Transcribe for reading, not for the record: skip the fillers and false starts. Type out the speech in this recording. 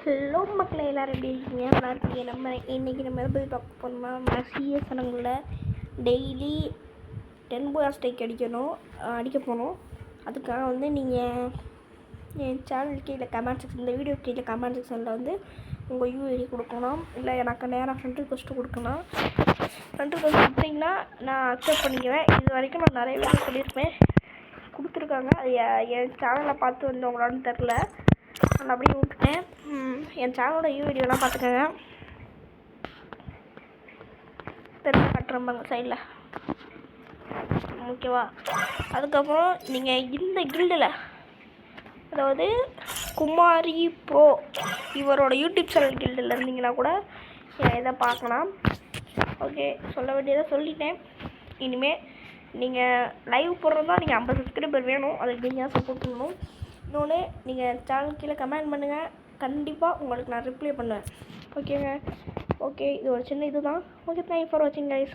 Hello மக்களே, எல்லோரும் எப்படி இருக்கீங்க? நல்லா இருக்கீங்க. இன்றைக்கி நம்ம போய் பார்க்க போனோம்னா, நம்ம சிஎஸ் சனங்களில் டெய்லி 10 பார் ஸ்டேக் அடிக்க போகணும். அதுக்காக நீங்கள் என் சேனல் கீழே கமெண்ட் செக்ஷன், இந்த வீடியோ கீழே கமெண்ட் செக்ஷனில் உங்கள் யூஐடி கொடுக்கணும். இல்லை எனக்கு நேராக ஃப்ரெண்ட் ரிக்வெஸ்ட்டு கொடுக்கணும். ஃப்ரெண்ட் ரிக்வெஸ்ட் கொடுத்தீங்கன்னா நான் அக்செப்ட் பண்ணிக்குவேன். இது வரைக்கும் நான் நிறைய வீடியோ சொல்லியிருப்பேன், கொடுத்துருக்காங்க. அது என் சேனலை பார்த்து வந்தவங்களான்னு தெரில, நான் அப்படியே விட்டுட்டேன். என் சேனலோட வீடியோலாம் பார்த்துக்கோங்க. பெருசாக கட்டுறம்பாங்க சைடில், ஓகேவா? அதுக்கப்புறம் நீங்கள் இந்த கில்டில், அதாவது குமாரி ப்ரோ இவரோட யூடியூப் சேனல் கில்டில் இருந்தீங்கன்னா கூட இதை பார்க்கலாம். ஓகே, சொல்ல வேண்டியதை சொல்லிட்டேன். இனிமேல் நீங்கள் லைவ் போடுறதா நீங்கள் 50 சப்ஸ்கிரைபர் வேணும், அதுக்கு நீங்கள் சப்போர்ட் பண்ணணும். இன்னொன்று, நீங்கள் சேனல் கீழே கமெண்ட் பண்ணுங்கள், கண்டிப்பாக உங்களுக்கு நான் ரிப்ளை பண்ணுவேன். ஓகேங்க, ஓகே, இது ஒரு சின்ன இது தான். ஓகே, தேங்க்யூ ஃபார் வாட்சிங் கைஸ்.